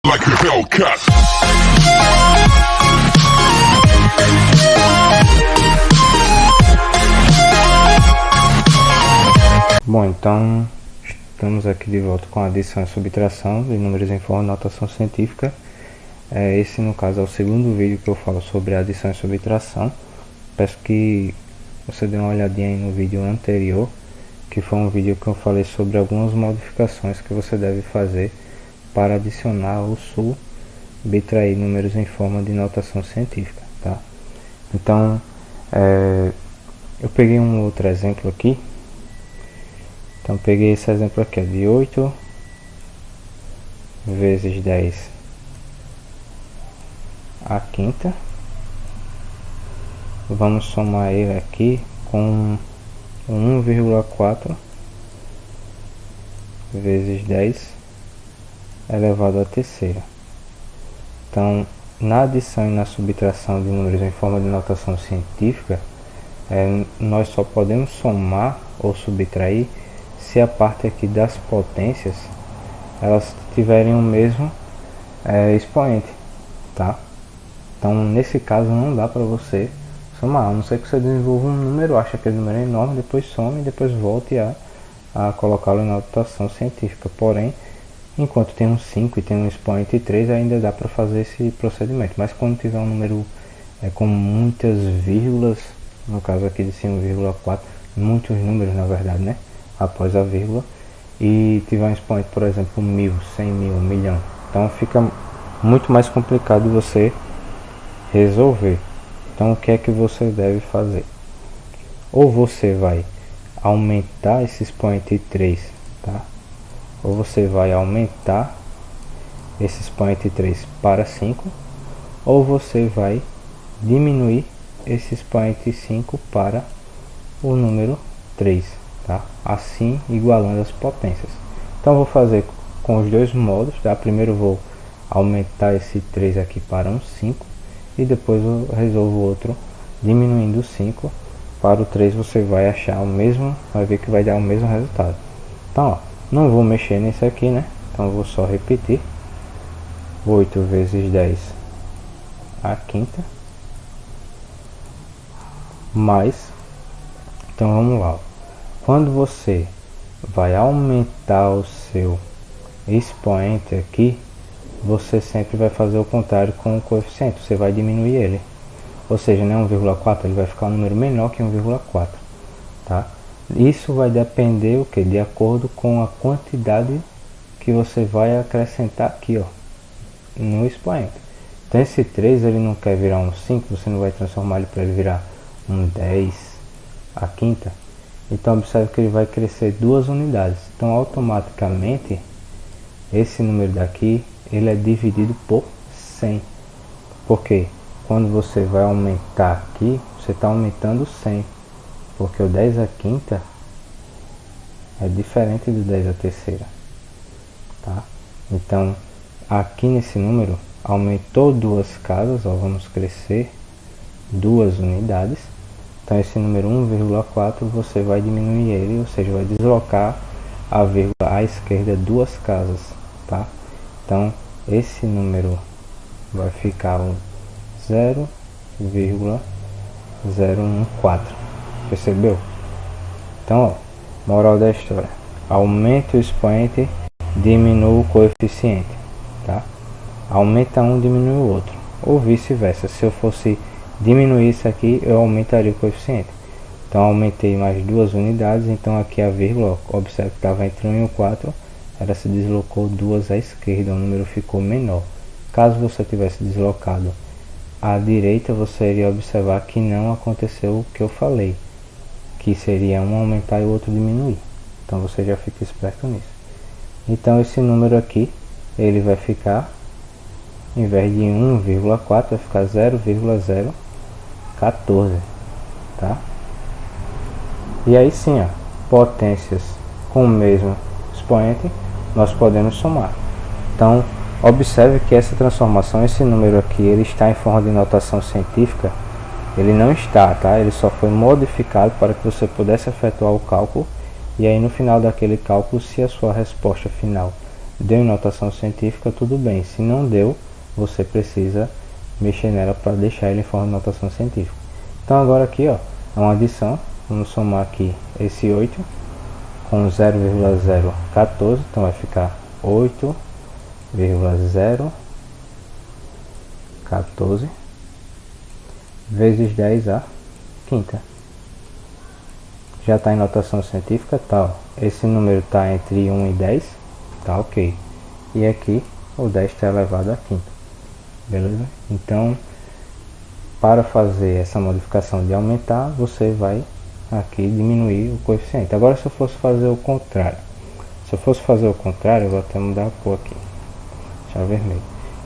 like a Hellcat. Bom, então estamos aqui de volta com a adição e subtração de números em forma de notação científica. Esse, no caso, é o segundo vídeo que eu falo sobre adição e subtração. Peço que você dê uma olhadinha aí no vídeo anterior, que foi um vídeo que eu falei sobre algumas modificações que você deve fazer para adicionar ou subtrair números em forma de notação científica, tá? Então, eu peguei um outro exemplo aqui. Então peguei esse exemplo aqui, de 8 vezes 10 à quinta. Vamos somar ele aqui com 1,4 vezes 10 elevado à terceira. Então, na adição e na subtração de números em forma de notação científica, nós só podemos somar ou subtrair se a parte aqui das potências elas tiverem o mesmo expoente, tá? Então nesse caso não dá para você somar, a não ser que você desenvolva um número, acha aquele número enorme, depois some e depois volte a colocá-lo na notação científica. Porém, enquanto tem um 5 e tem um expoente 3, ainda dá para fazer esse procedimento. Mas quando tiver um número com muitas vírgulas, no caso aqui de 1,4, muitos números na verdade, né, após a vírgula, e tiver um expoente, por exemplo, 1000, 100 mil, 1 milhão, então fica muito mais complicado você resolver. Então o que é que você deve fazer? Ou você vai aumentar esse expoente 3, tá? Ou você vai aumentar esse expoente 3 para 5, ou você vai diminuir esse expoente 5 para o número 3, tá? Assim igualando as potências. Então eu vou fazer com os dois modos, tá? Primeiro eu vou aumentar esse 3 aqui para um 5 e depois eu resolvo o outro diminuindo o 5 para o 3. Você vai achar o mesmo, vai ver que vai dar o mesmo resultado. Então ó, não vou mexer nesse aqui, né? Então eu vou só repetir 8 vezes 10 à quinta mais, então vamos lá, quando você vai aumentar o seu expoente aqui, você sempre vai fazer o contrário com o coeficiente, você vai diminuir ele, ou seja, né, 1,4 ele vai ficar um número menor que 1,4, tá? Isso vai depender o que? De acordo com a quantidade que você vai acrescentar aqui, ó, no expoente. Então esse 3 ele não quer virar um 5, você não vai transformar ele para ele virar um 10 à quinta. Então observe que ele vai crescer 2 unidades. Então automaticamente esse número daqui ele é dividido por 100. Porque quando você vai aumentar aqui, você está aumentando 100. Porque o 10 à quinta é diferente do 10 à terceira, tá? Então aqui nesse número aumentou 2 casas, ó, vamos crescer 2 unidades. Então esse número 1,4 você vai diminuir ele, ou seja, vai deslocar a vírgula à esquerda 2 casas, tá? Então esse número vai ficar o 0,014, percebeu? Então ó, moral da história, aumenta o expoente, diminui o coeficiente, tá? Aumenta um, diminui o outro, ou vice-versa. Se eu fosse diminuir isso aqui, eu aumentaria o coeficiente. Então aumentei mais 2 unidades, então aqui a vírgula, ó, observe que estava entre 1 e o 4, ela se deslocou 2 à esquerda, o número ficou menor. Caso você tivesse deslocado à direita, você iria observar que não aconteceu o que eu falei, que seria um aumentar e o outro diminuir. Então você já fica esperto nisso. Então esse número aqui, ele vai ficar, em vez de 1,4, vai ficar 0,014, tá? E aí sim, ó, potências com o mesmo expoente, nós podemos somar. Então, observe que essa transformação, esse número aqui, ele está em forma de notação científica, ele não está, tá? Ele só foi modificado para que você pudesse efetuar o cálculo, e aí no final daquele cálculo, se a sua resposta final Deu em notação científica, tudo bem. Se não deu, você precisa mexer nela para deixar ele em forma de notação científica. Então agora aqui, ó, é uma adição. Vamos somar aqui esse 8 com 0,014, então vai ficar 8,014 vezes 10 a quinta. Já está em notação científica, tal. Esse número está entre 1 e 10, tá ok. E aqui o 10 está elevado à quinta, beleza? Então, para fazer essa modificação de aumentar, você vai aqui diminuir o coeficiente. Agora, se eu fosse fazer o contrário, eu vou até mudar a cor aqui, deixar vermelho.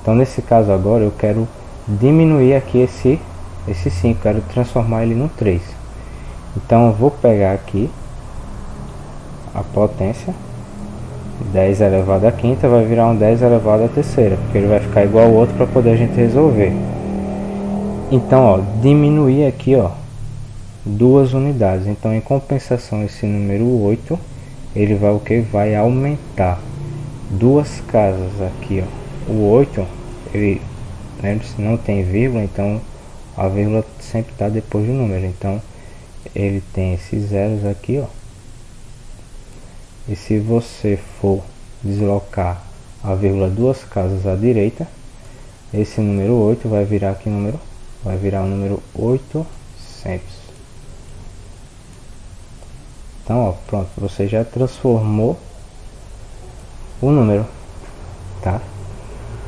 Então, nesse caso agora, eu quero diminuir aqui esse 5, quero transformar ele no 3. Então eu vou pegar aqui a potência, 10 elevado à quinta vai virar um 10 elevado à terceira, porque ele vai ficar igual ao outro para poder a gente resolver. Então, ó, diminuir aqui, ó, 2 unidades. Então, em compensação, esse número 8, ele vai o que? Vai aumentar 2 casas aqui, ó. O 8, ele, lembre-se, não tem vírgula, então a vírgula sempre está depois do número. Então, ele tem esses zeros aqui, ó. E se você for deslocar a vírgula 2 casas à direita, esse número 8 vai virar aqui número, vai virar o número 800. Então, ó, pronto, você já transformou o número, tá?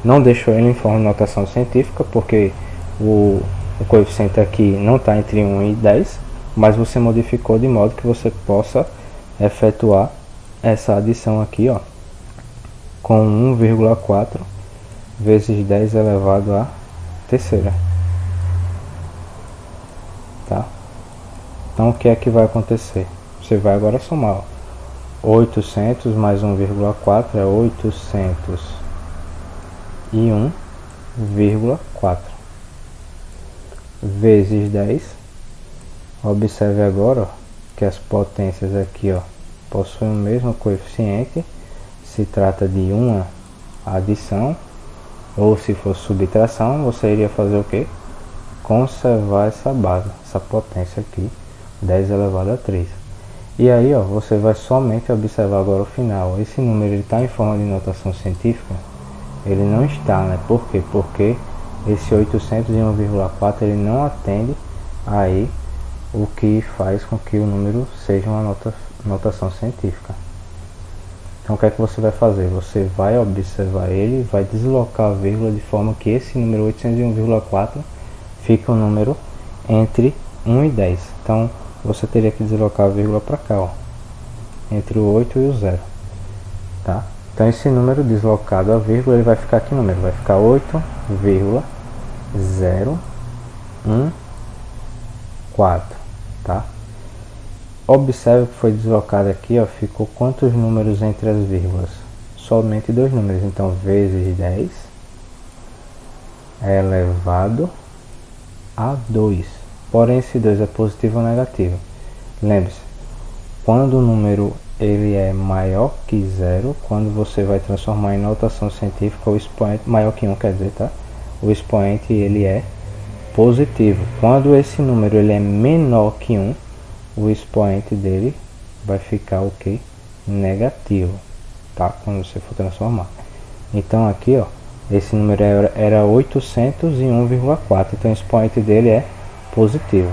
Não deixou ele em forma de notação científica, porque o coeficiente aqui não está entre 1 e 10, mas você modificou de modo que você possa efetuar essa adição aqui, ó, com 1,4 vezes 10 elevado à terceira, tá? Então, o que é que vai acontecer? Você vai agora somar, ó, 800 mais 1,4 é 801,4 vezes 10. Observe agora, ó, que as potências aqui, ó, possuem o mesmo coeficiente. Se trata de uma adição, ou se for subtração, você iria fazer o que? Conservar essa base, essa potência aqui, 10 elevado a 3. E aí, ó, você vai somente observar agora o final. Esse número está em forma de notação científica? Ele não está, né? Por quê? Porque esse 801,4 ele não atende aí o que faz com que o número seja uma notação científica. Então, o que é que você vai fazer? Você vai observar ele, vai deslocar a vírgula de forma que esse número 801,4 fique um número entre 1 e 10. Então, você teria que deslocar a vírgula para cá, ó, entre o 8 e o 0, tá? Então, esse número deslocado a vírgula, ele vai ficar aqui número, vai ficar 8,014, tá? Observe que foi deslocado aqui, ó, ficou quantos números entre as vírgulas? Somente 2 números, então vezes 10 elevado a 2. Porém, esse 2 é positivo ou negativo? Lembre-se, quando o número ele é maior que 0, quando você vai transformar em notação científica, o expoente, maior que 1 quer dizer, tá? O expoente ele é positivo. Quando esse número ele é menor que 1, o expoente dele vai ficar o que? Negativo, tá? Quando você for transformar. Então aqui, ó, esse número era 801,4, então o expoente dele é positivo,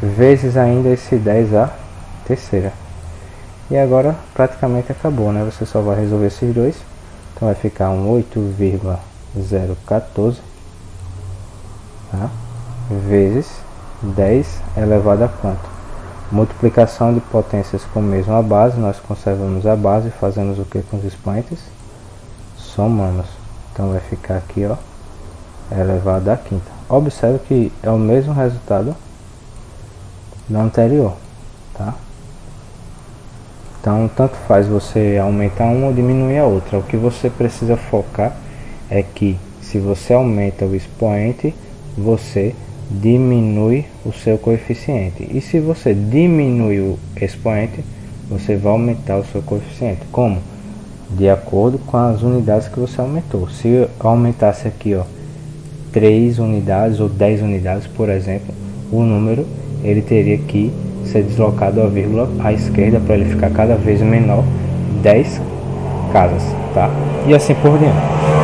vezes ainda esse 10 a terceira. E agora praticamente acabou, né? Você só vai resolver esses dois, então vai ficar um 8,014, tá? Vezes 10 elevado a quanto? Multiplicação de potências com a mesma base, nós conservamos a base e fazemos o que com os expoentes? Somamos. Então vai ficar aqui, ó, elevado à quinta. Observe que é o mesmo resultado do anterior, tá? Então, tanto faz você aumentar uma ou diminuir a outra. O que você precisa focar é que se você aumenta o expoente, você diminui o seu coeficiente. E se você diminui o expoente, você vai aumentar o seu coeficiente. Como? de acordo com as unidades que você aumentou. Se eu aumentasse aqui, ó, 3 unidades ou 10 unidades, por exemplo, o número ele teria que ser deslocado a vírgula à esquerda para ele ficar cada vez menor, 10 casas, tá? E assim por diante.